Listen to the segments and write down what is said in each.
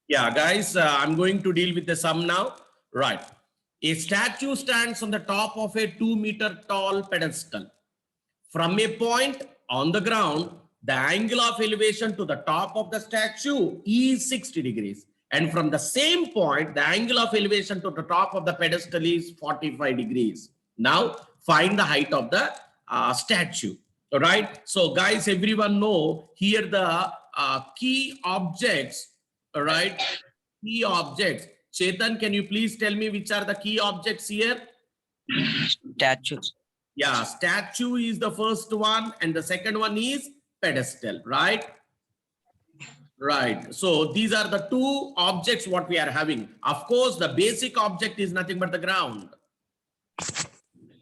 Yeah, guys, I'm going to deal with the sum now. Right. A statue stands on the top of a 2-meter tall pedestal. From a point on the ground, the angle of elevation to the top of the statue is 60 degrees. And from the same point, the angle of elevation to the top of the pedestal is 45 degrees. Now, find the height of the statue. All right. So, guys, everyone know here the key objects. All right. Key objects. Chetan, can you please tell me which are the key objects here? Statues. Yeah, statue is the first one and the second one is pedestal, right? Right. So these are the two objects what we are having. Of course, the basic object is nothing but the ground.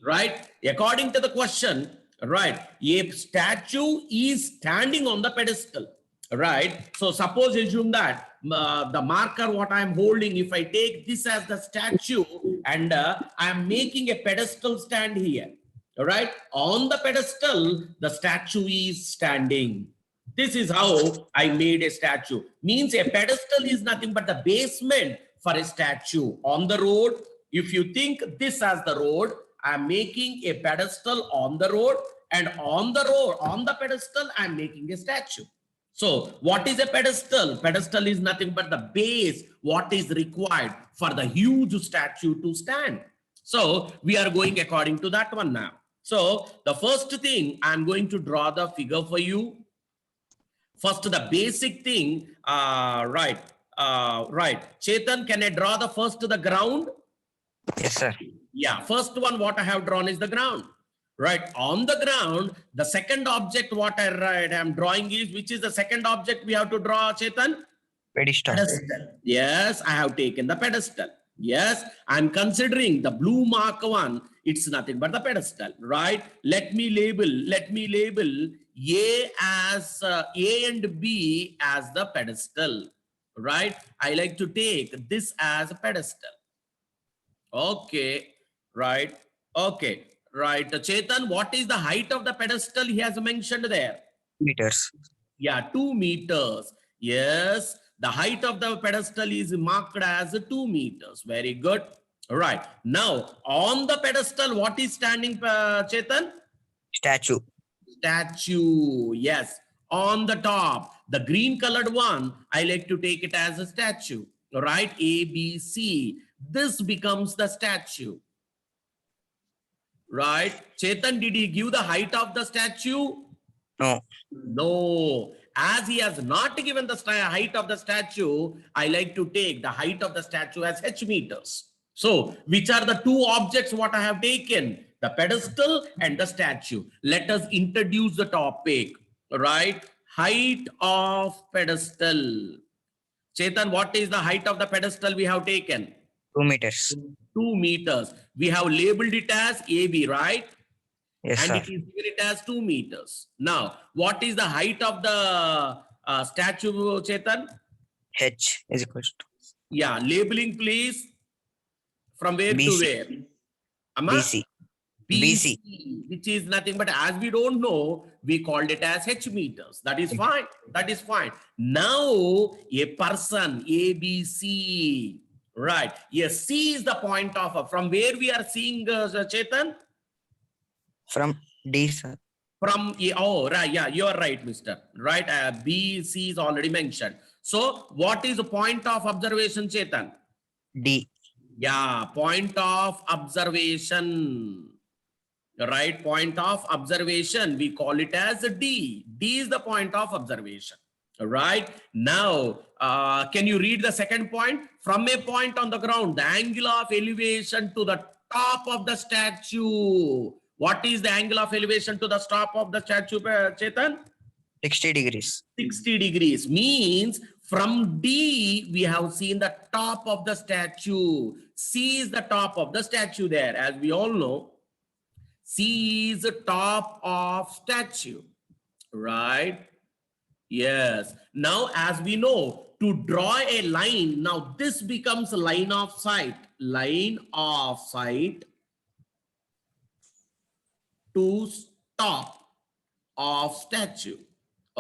Right? According to the question, right, a statue is standing on the pedestal. Right? So suppose assume that the marker what I am holding, if I take this as the statue and I am making a pedestal stand here. All right, on the pedestal, the statue is standing. This is how I made a statue. Means a pedestal is nothing but the basement for a statue. On the road, if you think this as the road, I'm making a pedestal on the road, and on the road, on the pedestal, I'm making a statue. So what is a pedestal? Pedestal is nothing but the base, what is required for the huge statue to stand. So we are going according to that one now. So the first thing, I'm going to draw the figure for you. First, the basic thing, right. Chetan, can I draw the first to the ground? Yes, sir. Yeah, first one what I have drawn is the ground. Right, on the ground, the second object what I am drawing is, which is the second object we have to draw, Chetan? Pedestal. Yes, I have taken the pedestal. Yes, I'm considering the blue mark one. It's nothing but the pedestal, right? Let me label A as A and B as the pedestal, right? I like to take this as a pedestal. Okay, right. Okay, right. Chetan, what is the height of the pedestal he has mentioned there? Meters. Yeah, 2 meters. Yes, the height of the pedestal is marked as 2 meters. Very good. All right. Now, on the pedestal, what is standing, Chetan? Statue. Statue. Yes. On the top, the green colored one, I like to take it as a statue. All right. A, B, C. This becomes the statue. Right. Chetan, did he give the height of the statue? No. No. As he has not given the height of the statue, I like to take the height of the statue as h meters. So, which are the two objects what I have taken? The pedestal and the statue. Let us introduce the topic. Right? Height of pedestal. Chetan, what is the height of the pedestal we have taken? 2 meters. 2 meters. We have labeled it as AB, right? Yes, and sir. it is given it as 2 meters. Now, what is the height of the statue, Chetan? H is equals to. Yeah, labeling please. From where BC. to where? Amma? BC. BC, which is nothing but, as we don't know, we called it as H meters. That is fine. That is fine. Now, a person, ABC, right? Yes, C is the point of, from where we are seeing, Chetan? From D, sir. From, oh, right, yeah, you are right, mister. Right, B, C is already mentioned. So, what is the point of observation, Chetan? D. Yeah, point of observation. Right, point of observation. We call it as D. D is the point of observation. Right, now, can you read the second point? From a point on the ground, the angle of elevation to the top of the statue. What is the angle of elevation to the top of the statue, Chetan? 60 degrees. 60 degrees means from D, we have seen the top of the statue. C is the top of the statue there. As we all know, C is the top of statue, right? Yes. Now, as we know, to draw a line, now this becomes a line of sight. Line of sight to stop of statue.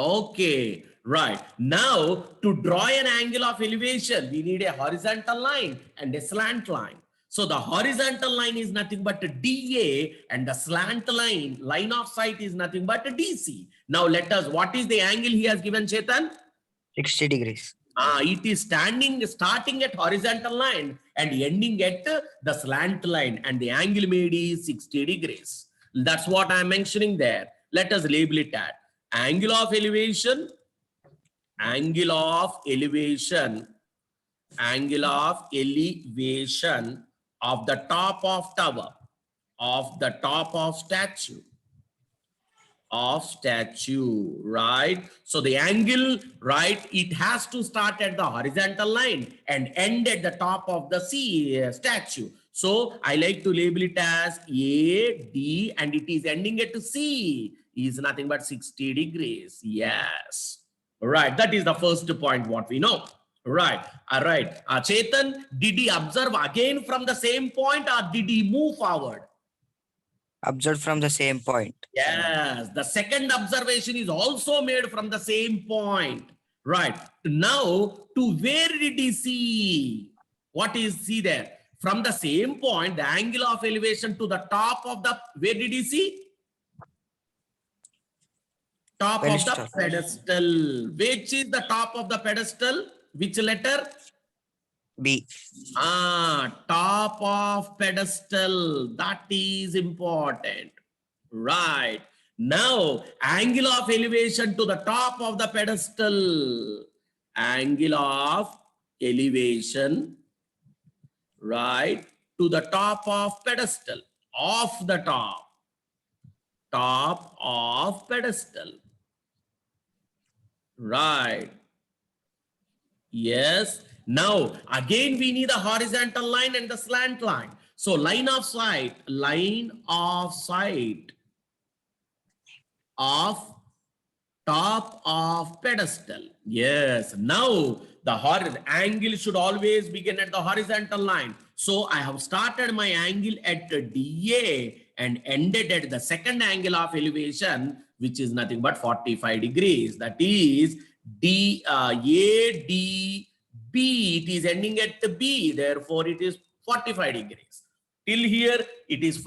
Okay, right. Now, to draw an angle of elevation, we need a horizontal line and a slant line. So the horizontal line is nothing but a DA and the slant line of sight is nothing but a DC. Now let us, what is the angle he has given, Chetan? 60 degrees. It is starting at horizontal line and ending at the slant line, and the angle made is 60 degrees. That's what I'm mentioning there. Let us label it at angle of elevation, angle of elevation, angle of elevation of the top of tower, of the top of statue, right? So the angle, right, it has to start at the horizontal line and end at the top of the statue. So I like to label it as A, D, and it is ending at C, is nothing but 60 degrees. Yes. Right. That is the first point what we know. Right. All right. Chetan, did he observe again from the same point or did he move forward? Observed from the same point. Yes, the second observation is also made from the same point. Right. Now, to where did he see? What is see there? From the same point, the angle of elevation to the top of the, where did he see? Top Pedestal. of the pedestal. Which is the top of the pedestal? Which letter? B. Top of pedestal. That is important. Right. Now, angle of elevation to the top of the pedestal. Angle of elevation, right, to the top of pedestal. Off the top. Top of pedestal. Right. Yes. Now, again, we need a horizontal line and the slant line. So line of sight of top of pedestal. Yes. Now, the angle should always begin at the horizontal line. So I have started my angle at DA and ended at the second angle of elevation, which is nothing but 45 degrees. That is ADB. It is ending at the B. Therefore, it is 45 degrees. Till here, it is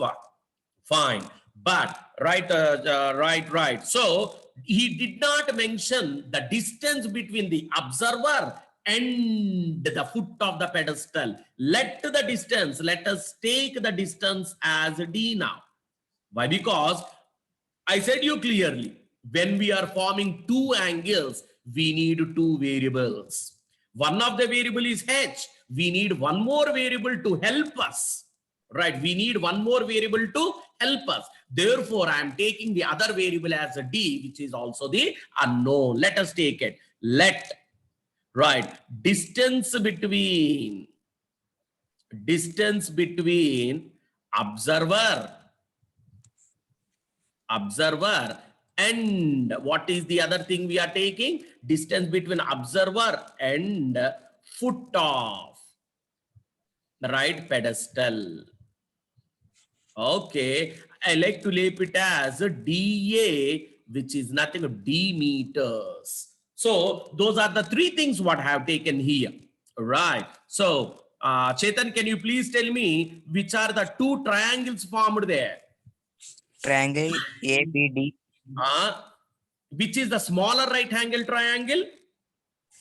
fine. But right. So he did not mention the distance between the observer and the foot of the pedestal. Let us take the distance as D now. Why? Because I said you clearly, when we are forming two angles, we need two variables. One of the variable is H. We need one more variable to help us. Right? We need one more variable to help us. Therefore, I am taking the other variable as a D, which is also the unknown. Let us take it. Right. Distance between observer and what is the other thing we are taking? Distance between observer and foot of the right pedestal. Okay, I like to label it as a DA, which is nothing but D meters. So those are the three things what I have taken here. Right. So Chetan, can you please tell me which are the two triangles formed there? Triangle ABD. Which is the smaller right angle triangle?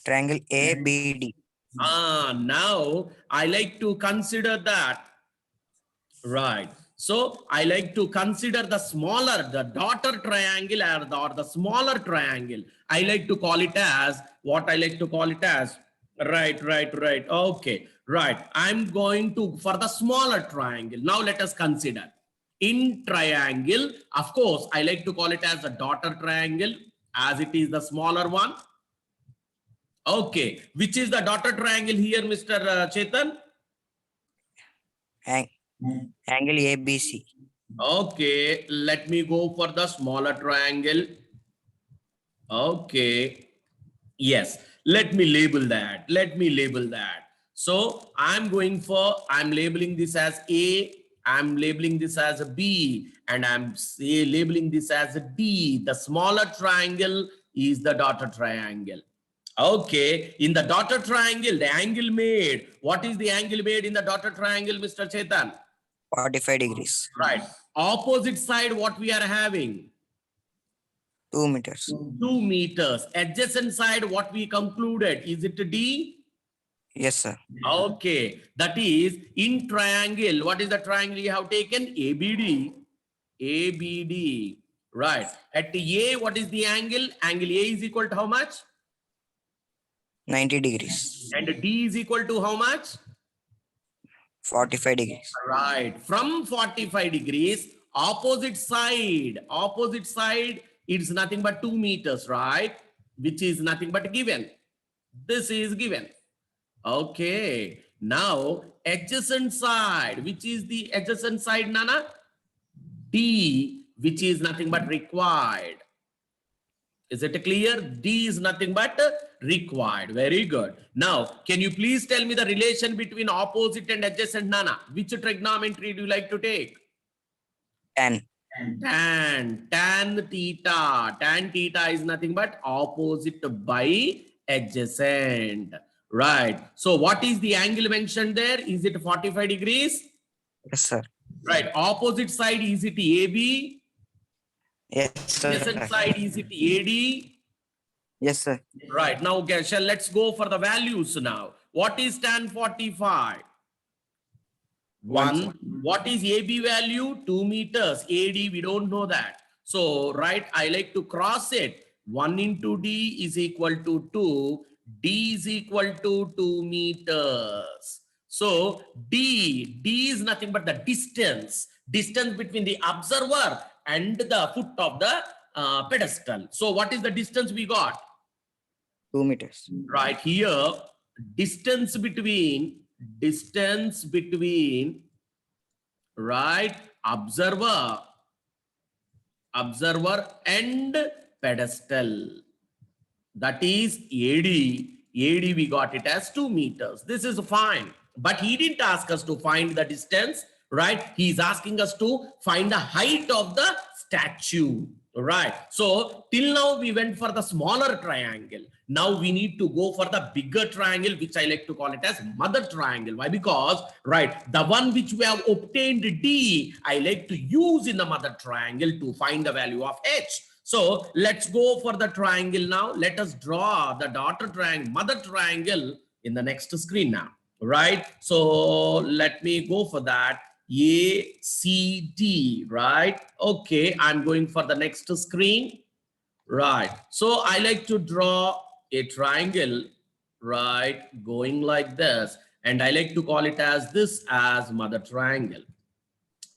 Triangle ABD. Now I like to consider that. Right. So I like to consider the smaller, the daughter triangle or the smaller triangle. I like to call it as what I like to call it as. Right. Okay. Right. I'm going to for the smaller triangle. Now let us consider. In triangle, of course, I like to call it as a daughter triangle as it is the smaller one. Okay. Which is the daughter triangle here, Mr. Chetan? Angle ABC. Okay, let me go for the smaller triangle. Okay, yes, let me label that. So I'm labeling this as A, I'm labeling this as a B, and I'm labeling this as a D. The smaller triangle is the dotted triangle. Okay, in the dotted triangle, the angle made. What is the angle made in the dotted triangle, Mr. Chetan? 45 degrees. Right. Opposite side, what we are having? 2 meters. 2 meters. Adjacent side, what we concluded? Is it D? Yes, sir. Okay. That is in triangle. What is the triangle you have taken? ABD. ABD. Right. At A, what is the angle? Angle A is equal to how much? 90 degrees. And D is equal to how much? 45 degrees. Right. From 45 degrees, opposite side, it's nothing but 2 meters, right? Which is nothing but given. This is given. Okay. Now, adjacent side, which is the adjacent side, Nana? D, which is nothing but required. Is it clear? D is nothing but required. Very good. Now, can you please tell me the relation between opposite and adjacent, Nana? Which trigonometry do you like to take? Tan. Tan theta. Tan theta is nothing but opposite by adjacent. Right. So what is the angle mentioned there? Is it 45 degrees? Yes, sir. Right. Opposite side, is it AB? Yes, sir. Adjacent side, is it AD? Yes, sir. Right. Now, let's go for the values now. What is tan 45? 1. What is AB value? 2 meters. AD, we don't know that. So, right, I like to cross it. 1 into D is equal to 2. D is equal to 2 meters. So, D is nothing but the distance between the observer and the foot of the pedestal. So, what is the distance we got? 2 meters. Right here, distance between right observer and pedestal, that is AD we got it as 2 meters. This is fine, but he didn't ask us to find the distance, right? He's asking us to find the height of the statue. Right. So till now we went for the smaller triangle. Now we need to go for the bigger triangle, which I like to call it as mother triangle. Why? Because, right, the one which we have obtained D, I like to use in the mother triangle to find the value of H. So let's go for the triangle now. Let us draw the daughter triangle, mother triangle in the next screen now. Right. So let me go for that. ACD, right? Okay, I'm going for the next screen. Right. So I like to draw a triangle, right, going like this, and I like to call it as this as mother triangle.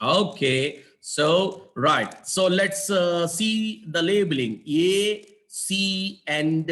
Okay. So, right. So let's see the labeling. A, C, and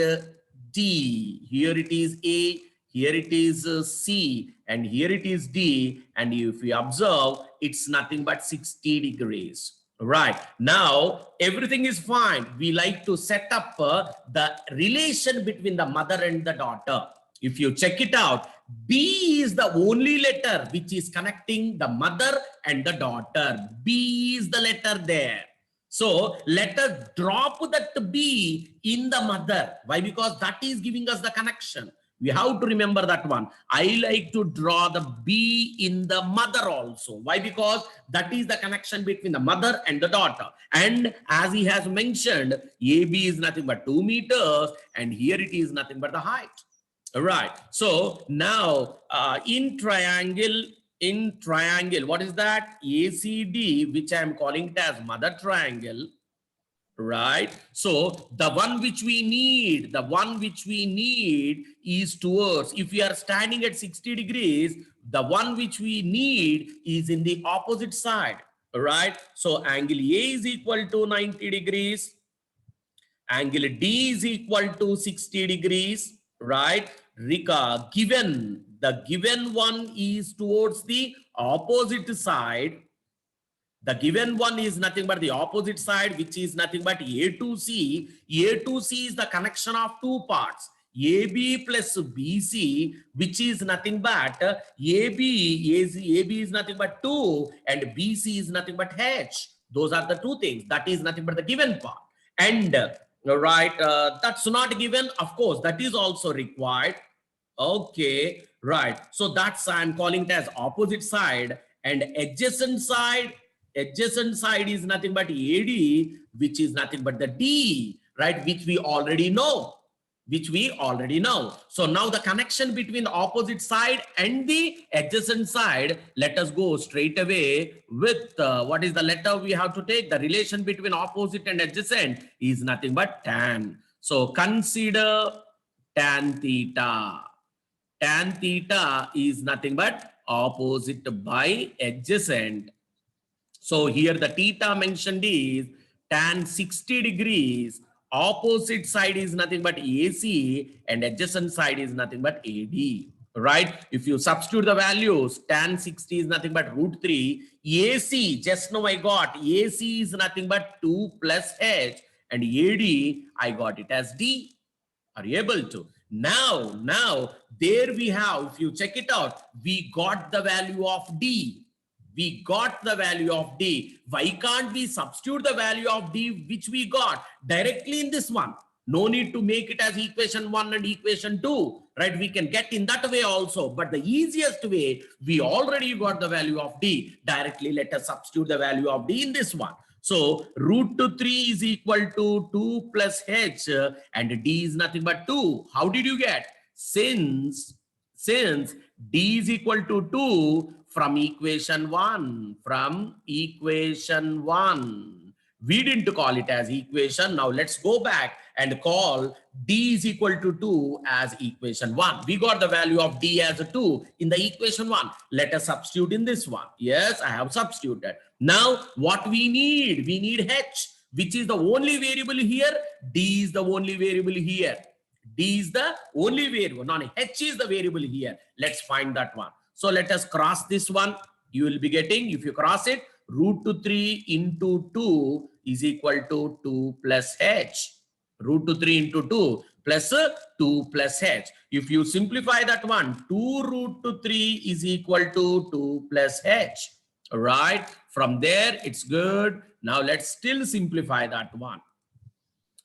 D. Here it is A. Here it is C, and here it is D. And if we observe, it's nothing but 60 degrees. Right. Now, everything is fine. We like to set up the relation between the mother and the daughter. If you check it out, B is the only letter which is connecting the mother and the daughter. B is the letter there. So let us drop that B in the mother. Why? Because that is giving us the connection. We have to remember that one. I like to draw the B in the mother also. Why? Because that is the connection between the mother and the daughter. And as he has mentioned, AB is nothing but 2 meters, and here it is nothing but the height. Right. So now in triangle, what is that? ACD, which I am calling it as mother triangle. Right. So the one which we need is towards, if we are standing at 60 degrees, the one which we need is in the opposite side. Right. So angle A is equal to 90 degrees. Angle D is equal to 60 degrees. Right. Rika, the given one is towards the opposite side. The given one is nothing but the opposite side, which is nothing but A to C. A to C is the connection of two parts, AB plus BC, which is nothing but AB is nothing but 2 and BC is nothing but H. Those are the two things. That is nothing but the given part. And All right, that's not given. Of course, that is also required. Okay, right. So that's, I'm calling it as opposite side, and adjacent side. Adjacent side is nothing but AD, which is nothing but the D, right? Which we already know. Which we already know. So now the connection between the opposite side and the adjacent side, let us go straight away with what is the letter we have to take? The relation between opposite and adjacent is nothing but tan. So consider tan theta. Tan theta is nothing but opposite by adjacent. So here the theta mentioned is tan 60 degrees. Opposite side is nothing but AC and adjacent side is nothing but AD. Right? If you substitute the values, tan 60 is nothing but root 3. AC, just now I got AC is nothing but 2 plus H, and AD, I got it as D. Are you able to? Now, there we have, if you check it out, we got the value of D. We got the value of D. Why can't we substitute the value of D which we got directly in this one? No need to make it as equation 1 and equation 2, right? We can get in that way also. But the easiest way, we already got the value of D. Directly, let us substitute the value of D in this one. So root 3 is equal to 2 plus H, and D is nothing but 2. How did you get? Since D is equal to 2 from equation 1, we didn't call it as equation. Now let's go back and call D is equal to 2 as equation 1. We got the value of D as a 2 in the equation 1. Let us substitute in this one. Yes, I have substituted. Now what we need H, which is the only variable here. D is the only variable here. D is the only variable. No, H is the variable here. Let's find that one. So let us cross this one. You will be getting, if you cross it, root 3 into 2 is equal to 2 plus H. Root 3 into 2 plus 2 plus H. If you simplify that one, 2 root 3 is equal to 2 plus H. All right. From there, it's good. Now let's still simplify that one.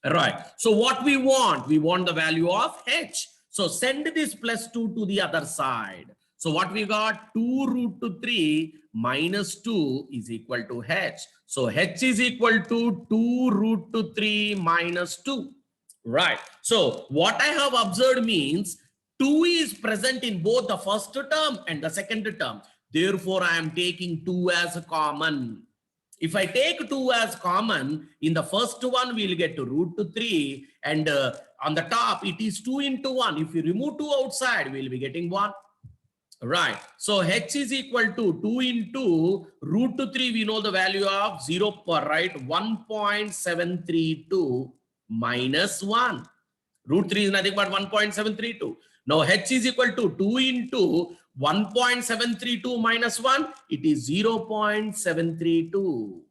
All right. So what we want the value of H. So send this plus 2 to the other side. So what we got, 2 root 3 minus 2 is equal to H. So H is equal to 2 root 3 minus 2. Right. So what I have observed means 2 is present in both the first term and the second term. Therefore, I am taking 2 as a common. If I take 2 as common, in the first one, we'll get to root 3. And on the top, it is 2 into 1. If you remove 2 outside, we'll be getting 1. Right. So H is equal to 2 into root 3. We know the value of 0 per right. 1.732 minus 1. Root 3 is nothing but 1.732. Now H is equal to 2 into 1.732 minus 1. It is 0.732.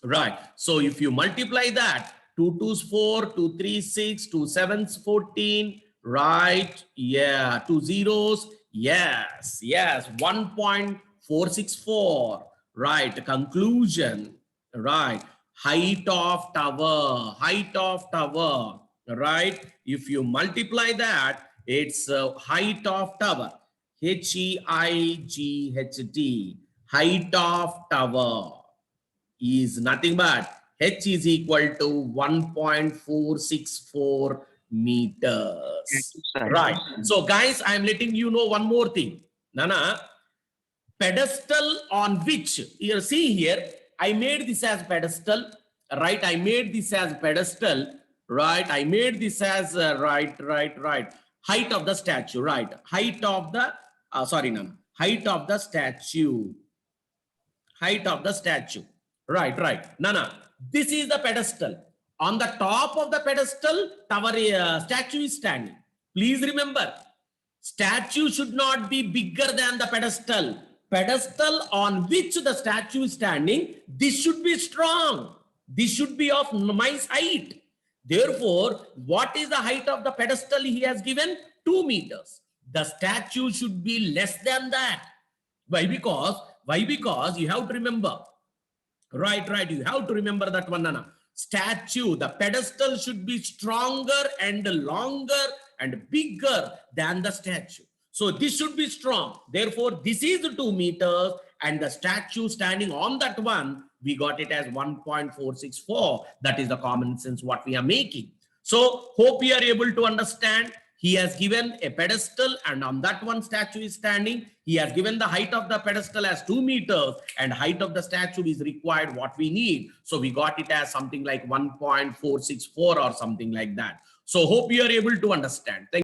Right. So if you multiply that, 2 2s 4, 2 3s 6, 2 7s 14. Right. Yeah. 2 zeros. Yes. 1.464. Right. Conclusion. Right. Height of tower. Right. If you multiply that, it's height of tower. HEIGHT. Height of tower is nothing but H is equal to 1.464 meters. Right. So guys, I'm letting you know one more thing. Nana, pedestal on which, you see here, I made this as pedestal, right? I made this as pedestal, right? I made this as right. Height of the statue, right? Height of the, height of the statue. Height of the statue. Right. Nana, this is the pedestal. On the top of the pedestal, tower statue is standing. Please remember, statue should not be bigger than the pedestal. Pedestal on which the statue is standing, this should be strong. This should be of nice height. Therefore, what is the height of the pedestal he has given? 2 meters. The statue should be less than that. Why? Because you have to remember. Right. You have to remember that one, Nana. statue, the pedestal should be stronger and longer and bigger than the statue. So this should be strong. Therefore, this is 2 meters and the statue standing on that one, we got it as 1.464. That is the common sense what we are making. So hope you are able to understand. He has given a pedestal and on that one statue is standing. He has given the height of the pedestal as 2 meters and height of the statue is required what we need. So we got it as something like 1.464 or something like that. So hope you are able to understand. Thank you.